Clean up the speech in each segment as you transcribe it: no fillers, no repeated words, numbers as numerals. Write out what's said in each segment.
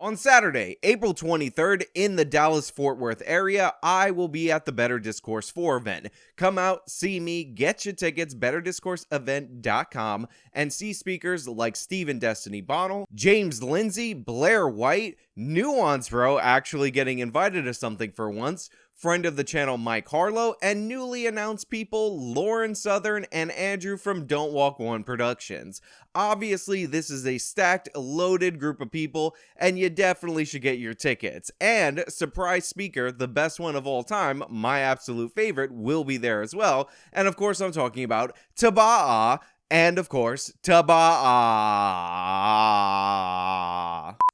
On Saturday, April 23rd, in the Dallas-Fort Worth area, I will be at the Better Discourse 4 event. Come out, see me, get your tickets, betterdiscourseevent.com, and see speakers like Stephen Destiny Bonnell, James Lindsay, Blair White, Nuance Bro actually getting invited to something for once, friend of the channel Mike Harlow, and newly announced people Lauren Southern and Andrew from Don't Walk One Productions. Obviously, this is a stacked, loaded group of people, and you definitely should get your tickets. And surprise speaker, the best one of all time, my absolute favorite, will be there as well. And of course, I'm talking about Taba'a. And of course, Taba'a.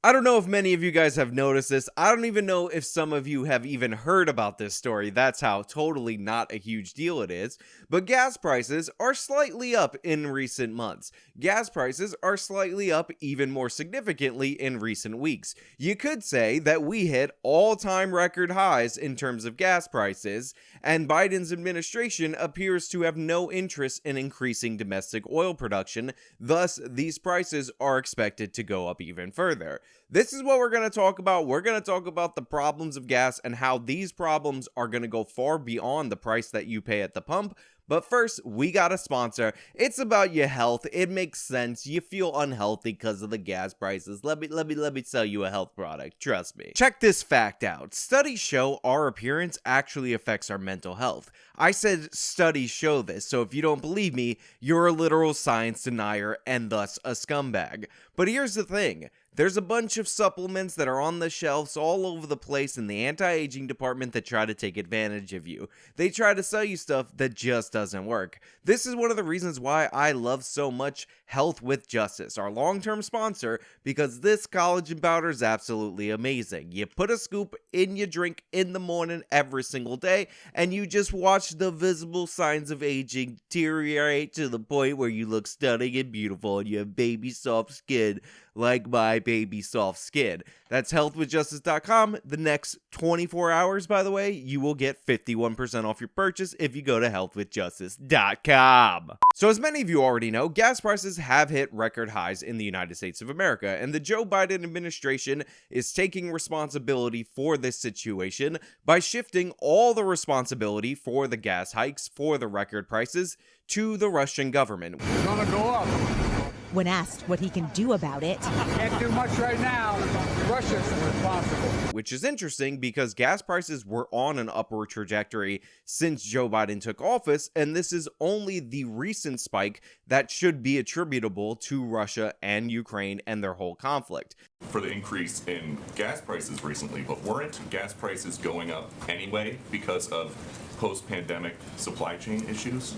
I don't know if many of you guys have noticed this. I don't even know if some of you have even heard about this story. That's how totally not a huge deal it is. But gas prices are slightly up in recent months. Gas prices are slightly up even more significantly in recent weeks. You could say that we hit all-time record highs in terms of gas prices, and Biden's administration appears to have no interest in increasing domestic oil production. Thus, these prices are expected to go up even further. This is what we're going to talk about. We're going to talk about the problems of gas and how these problems are going to go far beyond the price that you pay at the pump. But first, we got a sponsor. It's about your health. It makes sense. You feel unhealthy because of the gas prices. Let me sell you a health product. Trust me. Check this fact out. Studies show our appearance actually affects our mental health. I said studies show this, so if you don't believe me, you're a literal science denier and thus a scumbag. But here's the thing. There's a bunch of supplements that are on the shelves all over the place in the anti-aging department that try to take advantage of you. They try to sell you stuff that just doesn't work. This is one of the reasons why I love so much Health with Justice, our long-term sponsor, because this collagen powder is absolutely amazing. You put a scoop in your drink in the morning every single day, and you just watch the visible signs of aging deteriorate to the point where you look stunning and beautiful and you have baby soft skin like my baby soft skin. That's healthwithjustice.com. The next 24 hours, by the way, you will get 51% off your purchase if you go to healthwithjustice.com. So as many of you already know, gas prices have hit record highs in the United States of America, and the Joe Biden administration is taking responsibility for this situation by shifting all the responsibility for the gas hikes, for the record prices, to the Russian government. It's gonna go up. When asked what he can do about it, Can't do much right now. Russia's responsible. Which is interesting because gas prices were on an upward trajectory since Joe Biden took office, and this is only the recent spike that should be attributable to Russia and Ukraine and their whole conflict. For the increase in gas prices recently, but weren't gas prices going up anyway because of post-pandemic supply chain issues?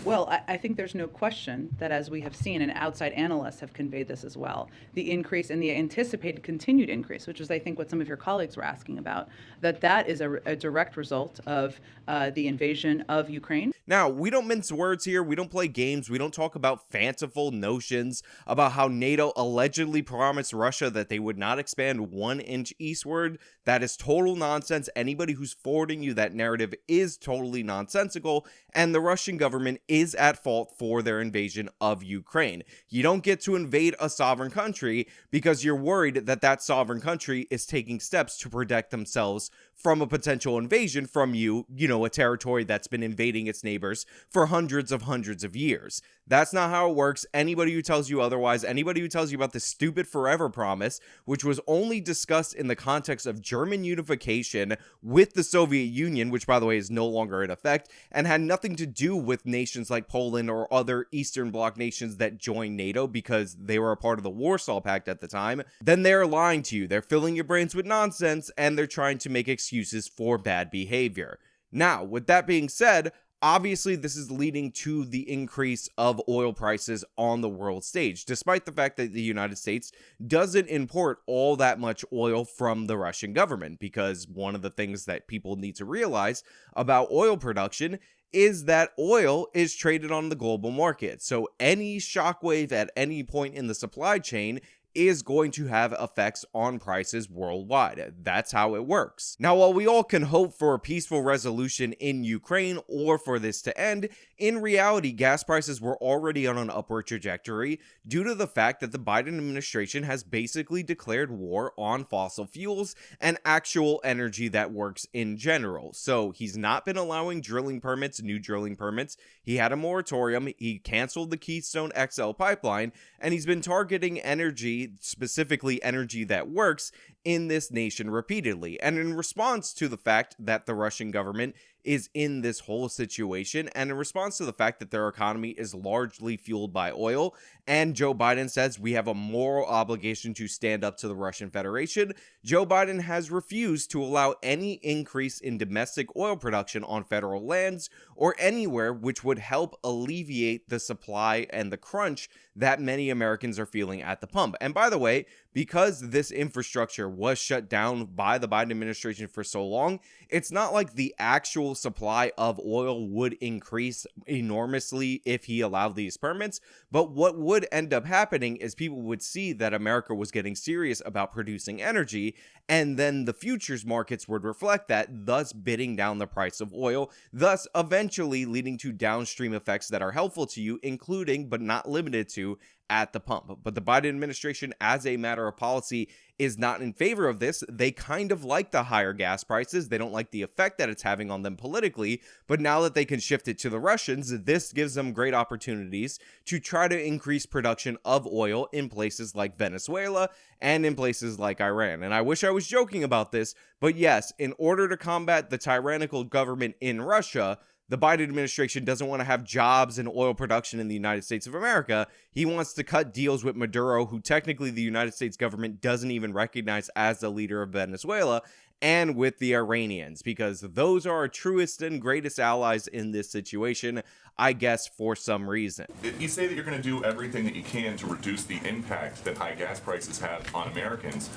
Well, I think there's no question that, as we have seen, and outside analysts have conveyed this as well, the increase and the anticipated continued increase, which is, I think, what some of your colleagues were asking about, that is a direct result of the invasion of Ukraine. Now, we don't mince words here. We don't play games. We don't talk about fanciful notions about how NATO allegedly promised Russia that they would not expand 1 inch eastward. That is total nonsense. Anybody who's forwarding you that narrative is totally nonsensical, and the Russian government is at fault for their invasion of Ukraine. You don't get to invade a sovereign country because you're worried that that sovereign country is taking steps to protect themselves from a potential invasion from you know, a territory that's been invading its neighbors for hundreds of years. That's not how it works. Anybody who tells you otherwise, anybody who tells you about this stupid forever promise, which was only discussed in the context of German unification with the Soviet Union, which by the way is no longer in effect, and had nothing to do with nations like Poland or other Eastern Bloc nations that joined NATO because they were a part of the Warsaw Pact at the time, then they're lying to you. They're filling your brains with nonsense, and they're trying to make excuses for bad behavior. Now, with that being said, obviously, this is leading to the increase of oil prices on the world stage, despite the fact that the United States doesn't import all that much oil from the Russian government, because one of the things that people need to realize about oil production is that oil is traded on the global market. So any shockwave at any point in the supply chain is going to have effects on prices worldwide. That's how it works. Now, while we all can hope for a peaceful resolution in Ukraine or for this to end, in reality, gas prices were already on an upward trajectory due to the fact that the Biden administration has basically declared war on fossil fuels and actual energy that works in general. So he's not been allowing drilling permits, new drilling permits. He had a moratorium. He canceled the Keystone XL pipeline, and he's been targeting energy, specifically energy that works, in this nation repeatedly. And in response to the fact that the Russian government is in this whole situation, and in response to the fact that their economy is largely fueled by oil, and Joe Biden says we have a moral obligation to stand up to the Russian Federation, Joe Biden has refused to allow any increase in domestic oil production on federal lands or anywhere, which would help alleviate the supply and the crunch that many Americans are feeling at the pump. And by the way, because this infrastructure was shut down by the Biden administration for so long, it's not like the actual supply of oil would increase enormously if he allowed these permits. But what would end up happening is people would see that America was getting serious about producing energy, and then the futures markets would reflect that, thus bidding down the price of oil, thus eventually leading to downstream effects that are helpful to you, including but not limited to at the pump. But the Biden administration, as a matter of policy, is not in favor of this. They kind of like the higher gas prices. They don't like the effect that it's having on them politically, but now that they can shift it to the Russians, this gives them great opportunities to try to increase production of oil in places like Venezuela and in places like Iran. And I wish I was joking about this, but yes, in order to combat the tyrannical government in Russia, the Biden administration doesn't want to have jobs and oil production in the United States of America. He wants to cut deals with Maduro, who technically the United States government doesn't even recognize as the leader of Venezuela, and with the Iranians, because those are our truest and greatest allies in this situation, I guess, for some reason. You say that you're going to do everything that you can to reduce the impact that high gas prices have on Americans.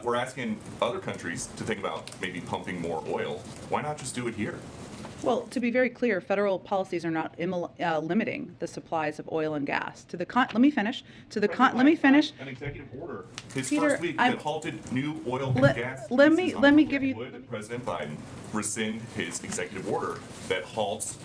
We're asking other countries to think about maybe pumping more oil. Why not just do it here? Well, to be very clear, federal policies are not limiting the supplies of oil and gas. Let me finish. Let me finish. An executive order his Peter, first week that halted new oil and gas. Let me give you. Would President Biden rescind his executive order that halts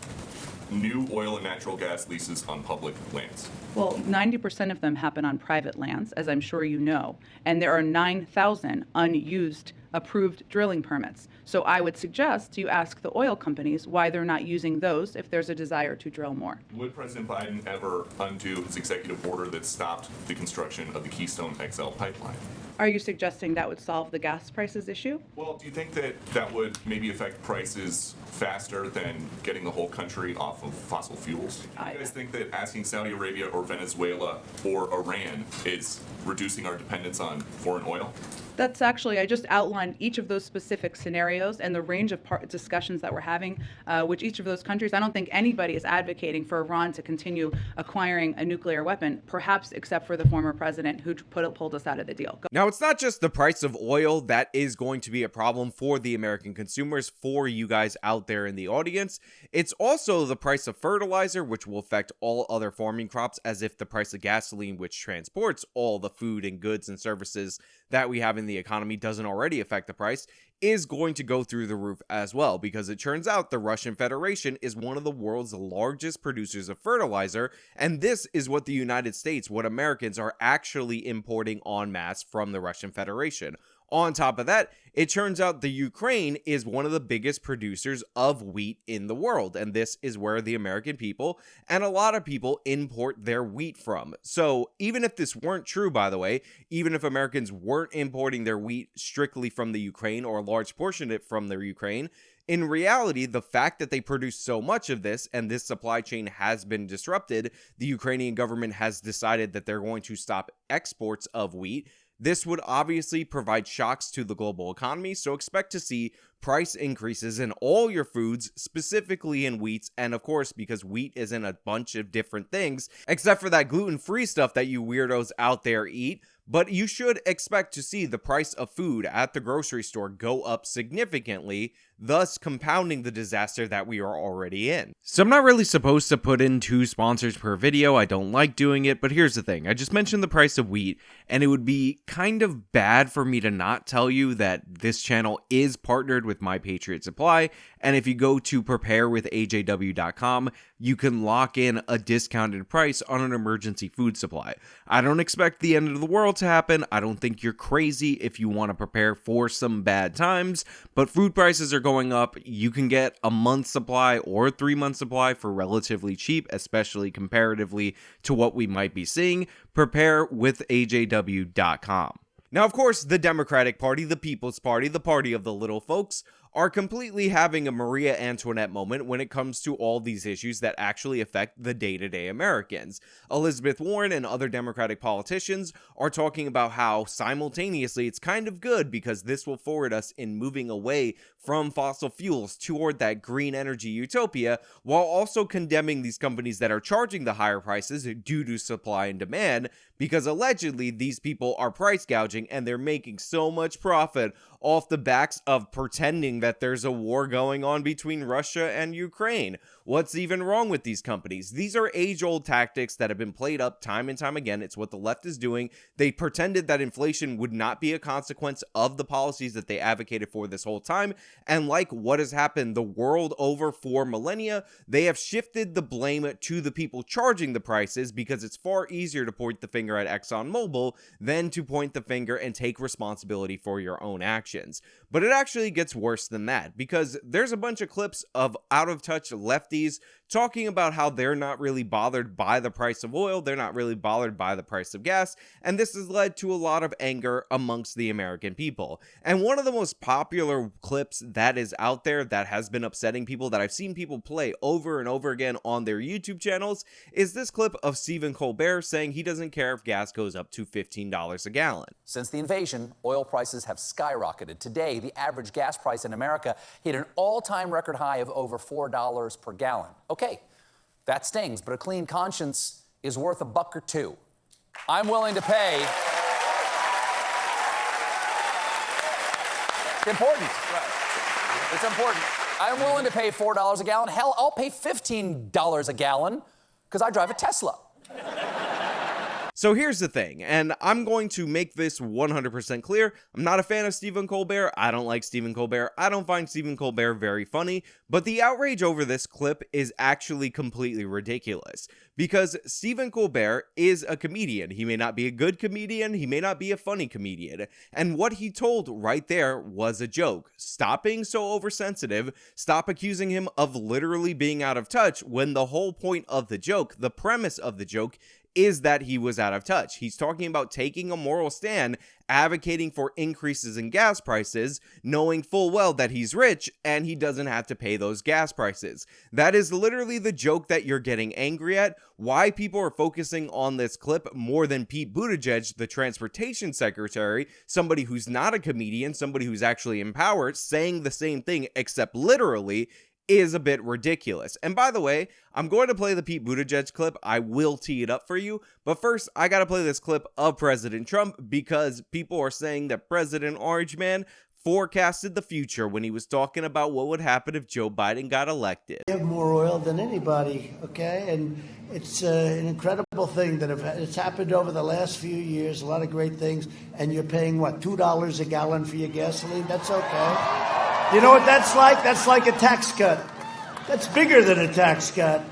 new oil and natural gas leases on public lands? Well, 90% of them happen on private lands, as I'm sure you know, and there are 9,000 unused approved drilling permits. So I would suggest you ask the oil companies why they're not using those if there's a desire to drill more. Would President Biden ever undo his executive order that stopped the construction of the Keystone XL pipeline? Are you suggesting that would solve the gas prices issue? Well, do you think that that would maybe affect prices faster than getting the whole country off of fossil fuels? Do you guys think that asking Saudi Arabia or Venezuela or Iran is reducing our dependence on foreign oil? That's actually, I just outlined each of those specific scenarios and the range of discussions that we're having with each of those countries. I don't think anybody is advocating for Iran to continue acquiring a nuclear weapon, perhaps except for the former president who pulled us out of the deal. Now, it's not just the price of oil that is going to be a problem for the American consumers, for you guys out there in the audience. It's also the price of fertilizer, which will affect all other farming crops, as if the price of gasoline, which transports all the food and goods and services that we have in the economy, doesn't already affect the price, is going to go through the roof as well, because it turns out the Russian Federation is one of the world's largest producers of fertilizer, and this is what the United States, what Americans are actually importing en masse from the Russian Federation. On top of that, it turns out the Ukraine is one of the biggest producers of wheat in the world, and this is where the American people and a lot of people import their wheat from. So even if this weren't true, by the way, even if Americans weren't importing their wheat strictly from the Ukraine, or a large portion of it from the Ukraine, in reality, the fact that they produce so much of this and this supply chain has been disrupted, the Ukrainian government has decided that they're going to stop exports of wheat. This would obviously provide shocks to the global economy, so expect to see price increases in all your foods, specifically in wheats, and of course, because wheat is in a bunch of different things, except for that gluten-free stuff that you weirdos out there eat. but you should expect to see the price of food at the grocery store go up significantly, thus compounding the disaster that we are already in. So I'm not really supposed to put in 2 sponsors per video, I don't like doing it, but here's the thing, I just mentioned the price of wheat, and it would be kind of bad for me to not tell you that this channel is partnered with My Patriot Supply, and if you go to preparewithajw.com, you can lock in a discounted price on an emergency food supply. I don't expect the end of the world to happen, I don't think you're crazy if you want to prepare for some bad times, but food prices are going up. You can get a month's supply or 3-month supply for relatively cheap, especially comparatively to what we might be seeing. Preparewithajw.com. Now, of course, the Democratic Party, the People's Party, the party of the little folks, are completely having a Maria Antoinette moment when it comes to all these issues that actually affect the day-to-day Americans. Elizabeth Warren and other Democratic politicians are talking about how simultaneously it's kind of good because this will forward us in moving away from fossil fuels toward that green energy utopia, while also condemning these companies that are charging the higher prices due to supply and demand, because allegedly these people are price gouging and they're making so much profit off the backs of pretending that there's a war going on between Russia and Ukraine. What's even wrong with these companies? These are age-old tactics that have been played up time and time again. It's what the left is doing. They pretended that inflation would not be a consequence of the policies that they advocated for this whole time, and like what has happened the world over for millennia, they have shifted the blame to the people charging the prices because it's far easier to point the finger at ExxonMobil than to point the finger and take responsibility for your own actions. But it actually gets worse than that, because there's a bunch of clips of out-of-touch lefties talking about how they're not really bothered by the price of oil, they're not really bothered by the price of gas, and this has led to a lot of anger amongst the American people. And one of the most popular clips that is out there that has been upsetting people, that I've seen people play over and over again on their YouTube channels, is this clip of Stephen Colbert saying he doesn't care if gas goes up to $15 a gallon. Since the invasion, oil prices have skyrocketed. Today, the average gas price in America hit an all-time record high of over $4 per gallon. Okay, that stings, but a clean conscience is worth $1 or $2. I'm willing to pay. It's important. Right. It's important. I'm willing to pay $4 a gallon. Hell, I'll pay $15 a gallon because I drive a Tesla. So here's the thing, and I'm going to make this 100% clear. I'm not a fan of Stephen Colbert. I don't like Stephen Colbert. I don't find Stephen Colbert very funny, but the outrage over this clip is actually completely ridiculous, because Stephen Colbert is a comedian. He may not be a good comedian, he may not be a funny comedian, and what he told right there was a joke. Stop being so oversensitive, stop accusing him of literally being out of touch, when the whole point of the joke, the premise of the joke, is that he was out of touch. He's talking about taking a moral stand, advocating for increases in gas prices, knowing full well that he's rich and he doesn't have to pay those gas prices. That is literally the joke that you're getting angry at. Why people are focusing on this clip more than Pete Buttigieg, the transportation secretary, somebody who's not a comedian, somebody who's actually in power, saying the same thing except literally, is a bit ridiculous. And by the way, I'm going to play the Pete Buttigieg clip. I will tee it up for you. But first, I gotta play this clip of President Trump, because people are saying that President Orange Man forecasted the future when he was talking about what would happen if Joe Biden got elected. We have more oil than anybody, okay? And it's an incredible thing that it's happened over the last few years, a lot of great things, and you're paying, what, $2 a gallon for your gasoline? That's okay. You know what that's like? That's like a tax cut. That's bigger than a tax cut.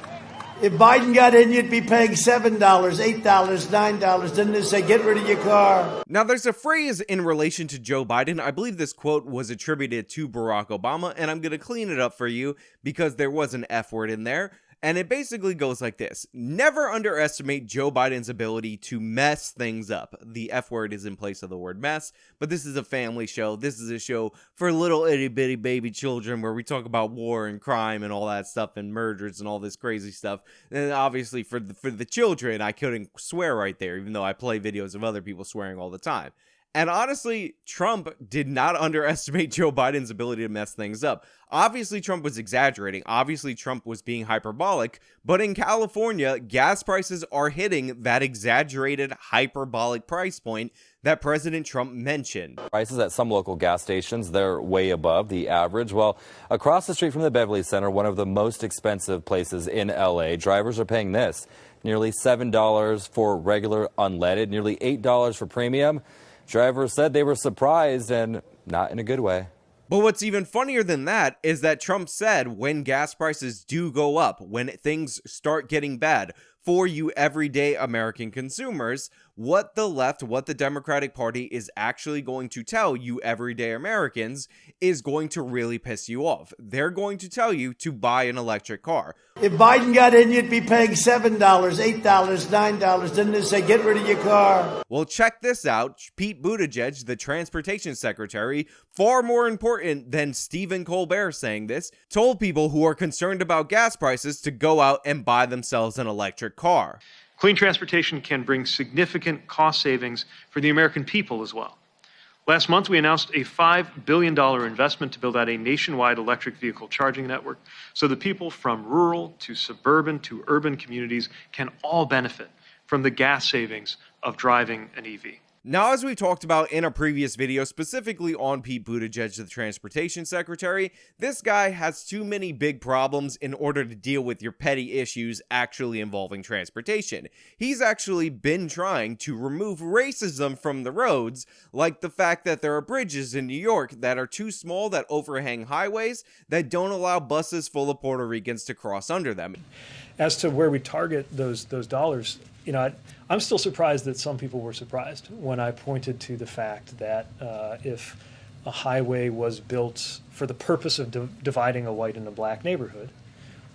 If Biden got in, you'd be paying $7, $8, $9. Didn't they say, get rid of your car? Now, there's a phrase in relation to Joe Biden. I believe this quote was attributed to Barack Obama, and I'm going to clean it up for you because there was an F word in there. And it basically goes like this: never underestimate Joe Biden's ability to mess things up. The F word is in place of the word mess, but this is a family show. This is a show for little itty bitty baby children where we talk about war and crime and all that stuff and murders and all this crazy stuff. And obviously for the children, I couldn't swear right there, even though I play videos of other people swearing all the time. And honestly, Trump did not underestimate Joe Biden's ability to mess things up. Obviously, Trump was exaggerating. Obviously, Trump was being hyperbolic. But in California, gas prices are hitting that exaggerated hyperbolic price point that President Trump mentioned. Prices at some local gas stations, they're way above the average. Well, across the street from the Beverly Center, one of the most expensive places in LA, drivers are paying this, nearly $7 for regular unleaded, nearly $8 for premium. Drivers said they were surprised, and not in a good way. But what's even funnier than that is that Trump said when gas prices do go up, when things start getting bad for you everyday American consumers, what the left, what the Democratic Party is actually going to tell you everyday Americans is going to really piss you off. They're going to tell you to buy an electric car. If Biden got in, you'd be paying $7, $8, $9. Didn't they say, get rid of your car? Well, check this out. Pete Buttigieg, the transportation secretary, far more important than Stephen Colbert saying this, told people who are concerned about gas prices to go out and buy themselves an electric car. Clean transportation can bring significant cost savings for the American people as well. Last month, we announced a $5 billion investment to build out a nationwide electric vehicle charging network so that people from rural to suburban to urban communities can all benefit from the gas savings of driving an EV. Now, as we talked about in a previous video, specifically on Pete Buttigieg, the transportation secretary, this guy has too many big problems in order to deal with your petty issues actually involving transportation. He's actually been trying to remove racism from the roads, like the fact that there are bridges in New York that are too small, that overhang highways, that don't allow buses full of Puerto Ricans to cross under them. As to where we target those dollars, I'm still surprised that some people were surprised when I pointed to the fact that if a highway was built for the purpose of dividing a white and a black neighborhood,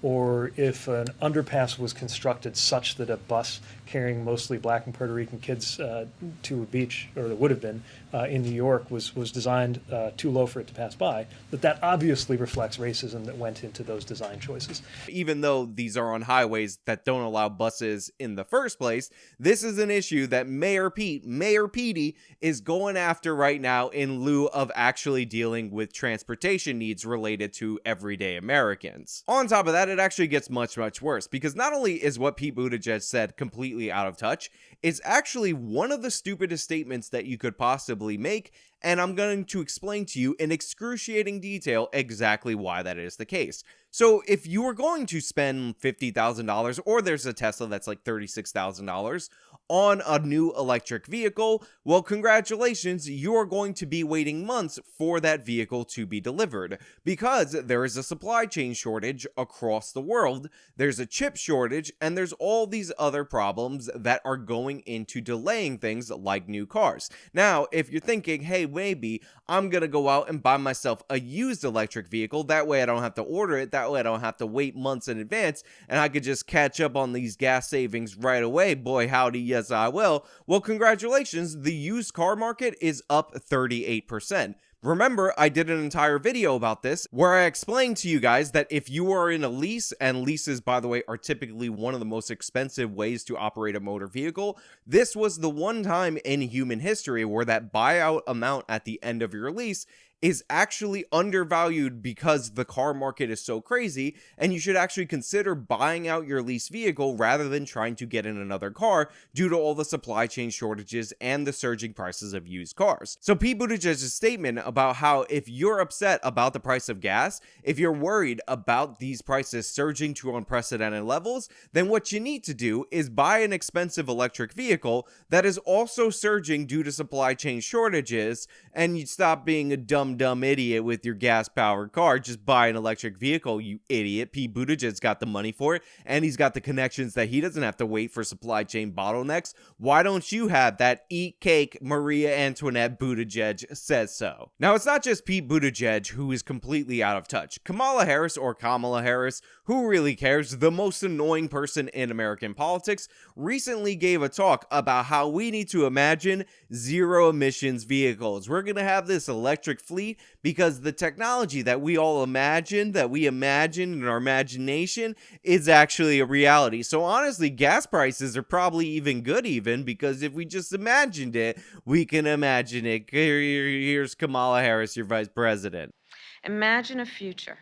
or if an underpass was constructed such that a bus carrying mostly black and Puerto Rican kids to a beach, or that would have been in New York, was designed too low for it to pass by, that obviously reflects racism that went into those design choices. Even though these are on highways that don't allow buses in the first place, this is an issue that Mayor Petey, is going after right now in lieu of actually dealing with transportation needs related to everyday Americans. On top of that, it actually gets much, much worse, because not only is what Pete Buttigieg said completely out of touch, it's actually one of the stupidest statements that you could possibly make, and I'm going to explain to you in excruciating detail exactly why that is the case. So if you were going to spend $50,000, or there's a Tesla that's like $36,000, on a new electric vehicle, well, congratulations, you're going to be waiting months for that vehicle to be delivered, because there is a supply chain shortage across the world, there's a chip shortage, and there's all these other problems that are going into delaying things like new cars. Now, if you're thinking, hey, maybe I'm gonna go out and buy myself a used electric vehicle, that way I don't have to order it, that way I don't have to wait months in advance, and I could just catch up on these gas savings right away, boy howdy, yes I will. Well, congratulations, the used car market is up 38%. Remember, I did an entire video about this where I explained to you guys that if you are in a lease, and leases, by the way, are typically one of the most expensive ways to operate a motor vehicle, this was the one time in human history where that buyout amount at the end of your lease is actually undervalued because the car market is so crazy, and you should actually consider buying out your lease vehicle rather than trying to get in another car due to all the supply chain shortages and the surging prices of used cars. So Pete Buttigieg's statement about how if you're upset about the price of gas, if you're worried about these prices surging to unprecedented levels, then what you need to do is buy an expensive electric vehicle that is also surging due to supply chain shortages, and you stop being a dumb idiot with your gas-powered car. Just buy an electric vehicle, you idiot. Pete Buttigieg's got the money for it, and he's got the connections that he doesn't have to wait for supply chain bottlenecks. Why don't you have that? Eat cake, Maria Antoinette Buttigieg says so. Now, it's not just Pete Buttigieg who is completely out of touch. Kamala Harris, or Kamala Harris, who really cares, the most annoying person in American politics, recently gave a talk about how we need to imagine zero emissions vehicles. We're going to have this electric fleet because the technology that we all imagine, that we imagine in our imagination, is actually a reality. So honestly, gas prices are probably even good because if we just imagined it, we can imagine it. Here's Kamala Harris, your vice president. Imagine a future.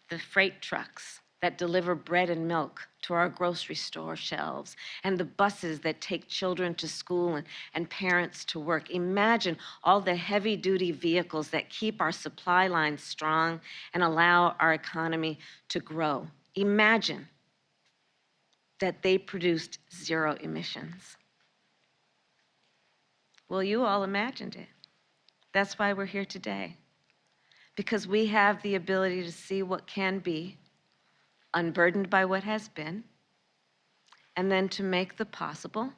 The freight trucks that deliver bread and milk to our grocery store shelves, and the buses that take children to school and parents to work. Imagine all the heavy-duty vehicles that keep our supply lines strong and allow our economy to grow. Imagine that they produced zero emissions. Well, you all imagined it. That's why we're here today. Because we have the ability to see what can be, unburdened by what has been, and then to make the possible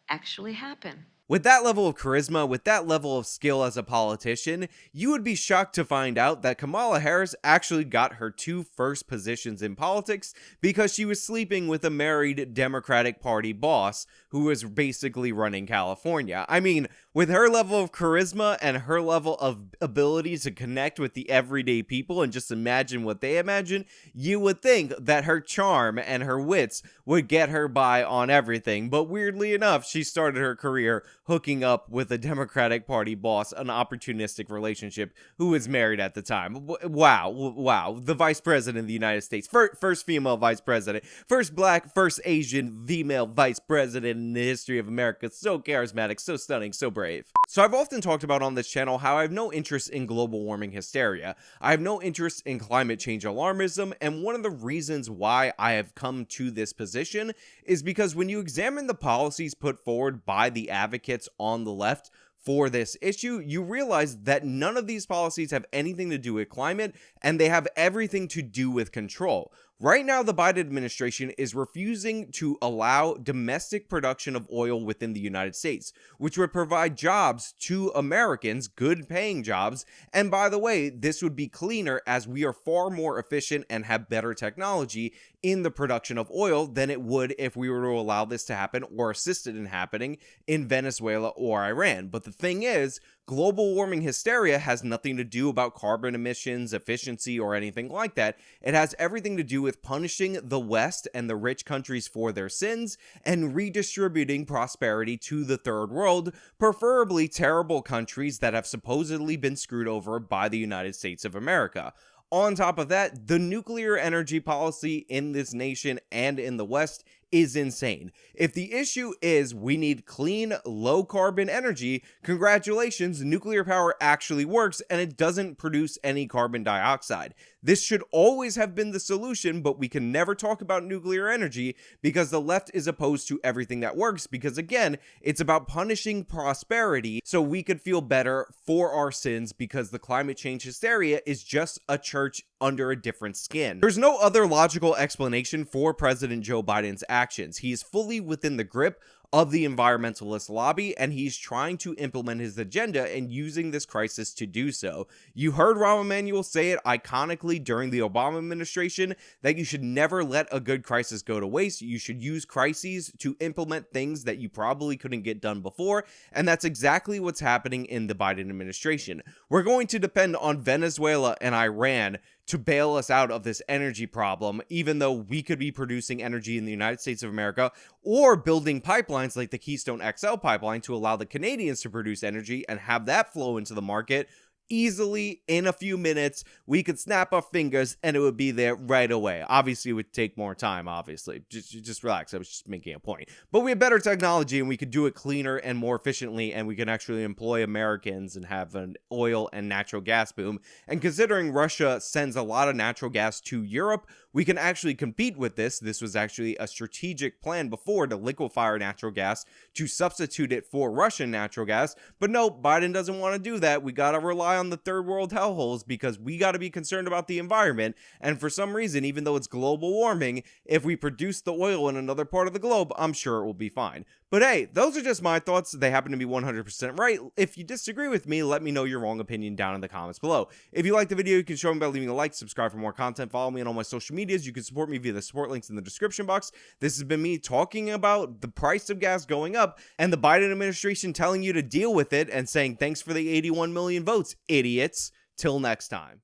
actually happen. With that level of charisma, with that level of skill as a politician, you would be shocked to find out that Kamala Harris actually got her 2 first positions in politics because she was sleeping with a married Democratic Party boss who was basically running California. I mean, with her level of charisma and her level of ability to connect with the everyday people and just imagine what they imagine, you would think that her charm and her wits would get her by on everything. But weirdly enough, she started her career hooking up with a Democratic Party boss, an opportunistic relationship, who was married at the time. Wow. The vice president of the United States, first female vice president, first black, first Asian female vice president in the history of America. So charismatic, so stunning, so brave. So I've often talked about on this channel how I have no interest in global warming hysteria. I have no interest in climate change alarmism, and one of the reasons why I have come to this position is because when you examine the policies put forward by the advocates on the left for this issue, you realize that none of these policies have anything to do with climate, and they have everything to do with control. Right now, the Biden administration is refusing to allow domestic production of oil within the United States, which would provide jobs to Americans, good paying jobs. And by the way, this would be cleaner as we are far more efficient and have better technology in the production of oil than it would if we were to allow this to happen or assist it in happening in Venezuela or Iran. But the thing is, global warming hysteria has nothing to do about carbon emissions, efficiency, or anything like that. It has everything to do with punishing the West and the rich countries for their sins and redistributing prosperity to the third world, preferably terrible countries that have supposedly been screwed over by the United States of America. On top of that, the nuclear energy policy in this nation and in the West is insane. If the issue is we need clean, low carbon energy, congratulations, nuclear power actually works and it doesn't produce any carbon dioxide. This should always have been the solution, but we can never talk about nuclear energy because the left is opposed to everything that works because, again, it's about punishing prosperity so we could feel better for our sins because the climate change hysteria is just a church under a different skin. There's no other logical explanation for President Joe Biden's actions. He is fully within the grip of the environmentalist lobby, and he's trying to implement his agenda and using this crisis to do so. You heard Rahm Emanuel say it iconically during the Obama administration that you should never let a good crisis go to waste. You should use crises to implement things that you probably couldn't get done before, and that's exactly what's happening in the Biden administration. We're going to depend on Venezuela and Iran to bail us out of this energy problem, even though we could be producing energy in the United States of America or building pipelines like the Keystone XL pipeline to allow the Canadians to produce energy and have that flow into the market easily in a few minutes. We could snap our fingers and it would be there right away. Obviously, it would take more time, obviously. Just relax. I was just making a point. But we have better technology and we could do it cleaner and more efficiently, and we can actually employ Americans and have an oil and natural gas boom. And considering Russia sends a lot of natural gas to Europe, we can actually compete with this. This was actually a strategic plan before to liquefy our natural gas to substitute it for Russian natural gas. But no, Biden doesn't want to do that. We got to rely on the third world hellholes because we got to be concerned about the environment. And for some reason, even though it's global warming, if we produce the oil in another part of the globe, I'm sure it will be fine. But hey, those are just my thoughts. They happen to be 100% right. If you disagree with me, let me know your wrong opinion down in the comments below. If you like the video, you can show me by leaving a like, subscribe for more content, follow me on all my social medias. You can support me via the support links in the description box. This has been me talking about the price of gas going up and the Biden administration telling you to deal with it and saying thanks for the 81 million votes, idiots. Till next time.